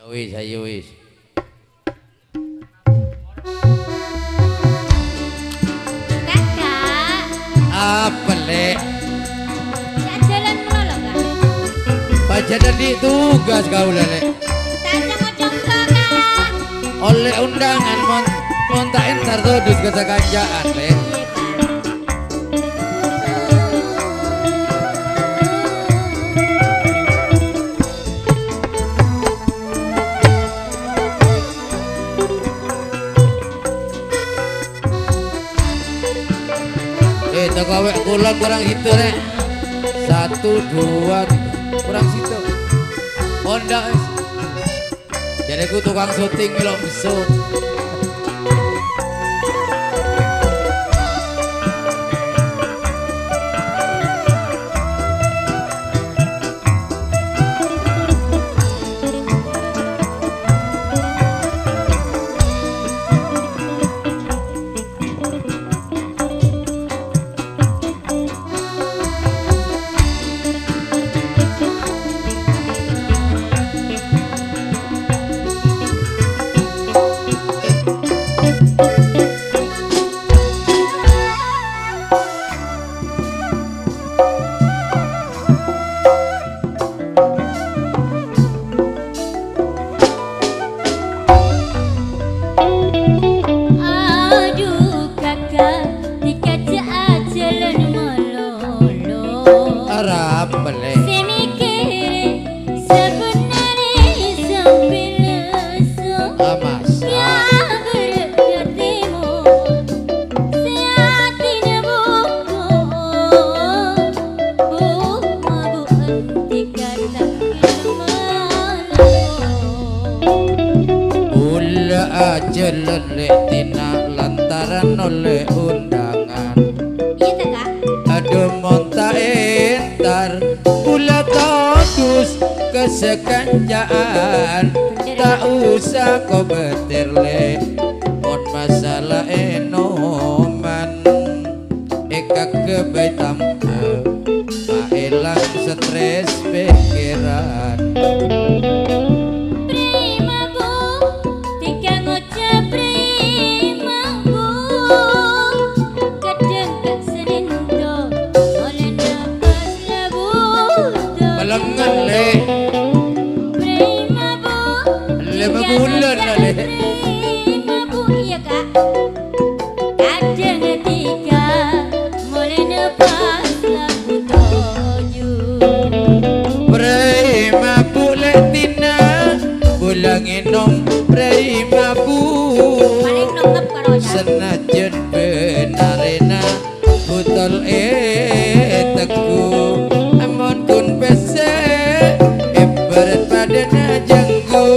Wis ayo wis. Kakak. Apa lek? Tak jalan mulu Kak. Baca tadi tugas kau lek. Tak mau contoh Kak. Oleh undangan montak entar duduk ke sekanjaan lek. Kawek kula kurang itu rek 1, 2, 3 kurang situ Honda jadi ku tukang syuting belum besok jelelek tina lantaran oleh undangan. Iya tak Kak? Aduh monta entar pula todus kesekanjaan. Tak usah kau betirle mon masalah enoman. Eka kebaitam maelang stres pikiran. Bulan lah le. Iya Kak. Kadang ketika mulai nepas lagu toju. Prima boleh tina bulang enong prima bu. Paling nongep karonya. Senajan benarena botol teku amon kun bese ibarat padana janggu.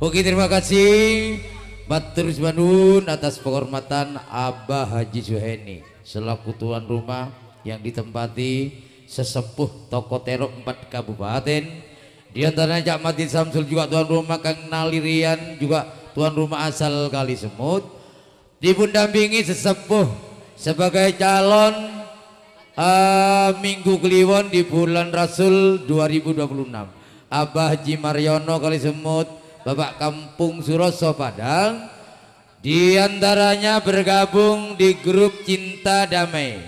Oke, terima kasih Matur Banun atas penghormatan Abah Haji Suheni selaku tuan rumah yang ditempati sesepuh toko terok 4 kabupaten. Di antaranya Cak Mati Samsul juga tuan rumah, Kang Nalirian juga tuan rumah asal Kali Semut. Dipundampingi sesepuh sebagai calon Minggu Kliwon di bulan Rasul 2026. Abah Haji Mariono Kali Semut, Bapak Kampung Suroso Padang. Di antaranya bergabung di grup Cinta Damai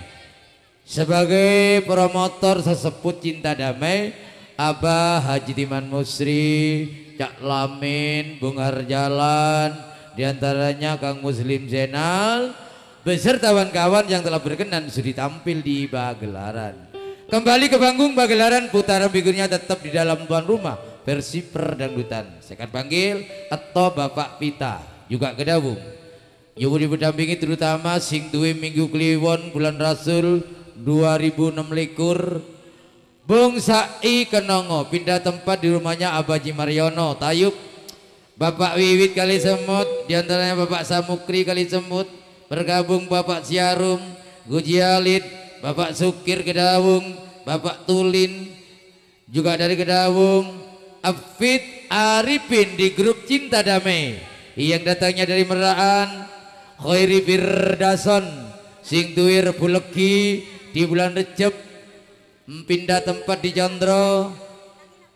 sebagai promotor seseput Cinta Damai Abah Haji Timan Musri, Cak Lamin, Bung Harjalan, di antaranya Kang Muslim Zainal beserta kawan-kawan yang telah berkenan sudi tampil di Bagelaran. Kembali ke panggung Bagelaran, putaran figurnya tetap di dalam tuan rumah versi perdangdutan. Saya akan panggil atau Bapak Pita juga kedawung. Ibu didampingi terutama sing duwe Minggu Kliwon bulan Rasul 2006 likur. Bung Sai Kenongo pindah tempat di rumahnya Abah Haji Mariono Tayub. Bapak Wiwit Kali Semut, diantaranya Bapak Samukri Kali Semut, bergabung Bapak Siarum, Guji Alid, Bapak Sukir Kedawung, Bapak Tulin juga dari Kedawung, Afid Arifin di grup Cinta Damai yang datangnya dari Meraan, Khairi Firdason sing duwe Rebu Legi di bulan Recep pindah tempat di Condro.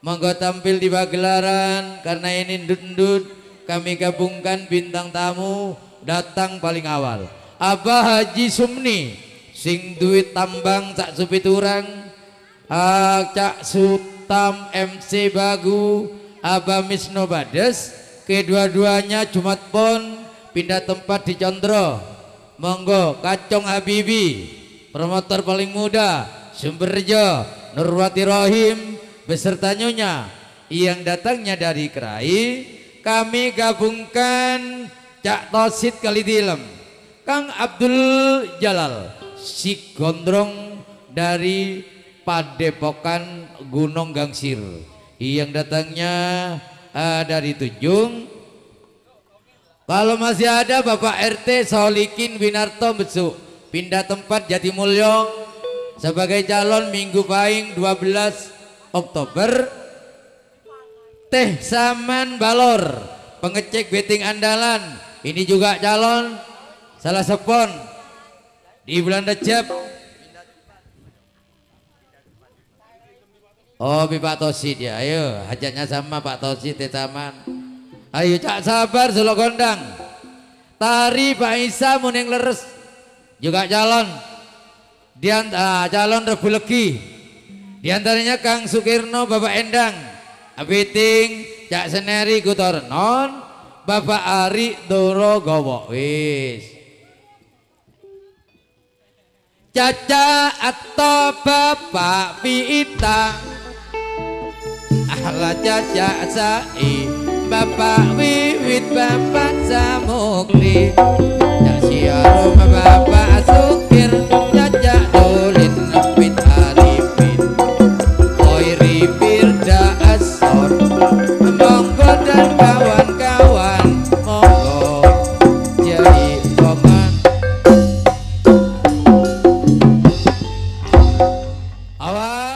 Monggo tampil di Bagelaran karena ini ndut-ndut kami gabungkan bintang tamu datang paling awal. Abah Haji Sumni sing duit tambang Cak Supiturang, Cak Sutam MC Bagu, Abah Misno Bades, kedua-duanya Jumat Pon pindah tempat di Condro. Monggo Kacong Habibi promotor paling muda Sumberjo, Nurwati Rohim beserta nyonya yang datangnya dari Kerai. Kami gabungkan Cak Tosit Kali Dilem, Kang Abdul Jalal si gondrong dari Padepokan Gunung Gangsir yang datangnya dari Tunjung. Kalau masih ada Bapak RT Solikin Winarto Besuk pindah tempat Jatimulyo sebagai calon Minggu Pahing 12 Oktober. Teh Saman Balor pengecek betting andalan ini juga calon salah sepon di bulan Recep. Oh Pak Tosid ya, ayo hajatnya sama Pak Tosid Teh Saman. Ayo Cak Sabar Solo Gondang, Tari Pak Isa Muneng Leres juga calon. Calon Rebu Legi diantaranya Kang Sukirno, Bapak Endang, Abiting, Cak Seneri Gutornon, Bapak Ari Doro Gowo. Wis Caca atau Bapak Pita, Ahla Caca Sai, Bapak Wiwit, Bapak Samukri, Cak Siarum, Bapak Sukir, Caca Dolin, Afid Arifin, Khairi Firdason, monggo dan kawan-kawan, monggo jadi kongan. Awas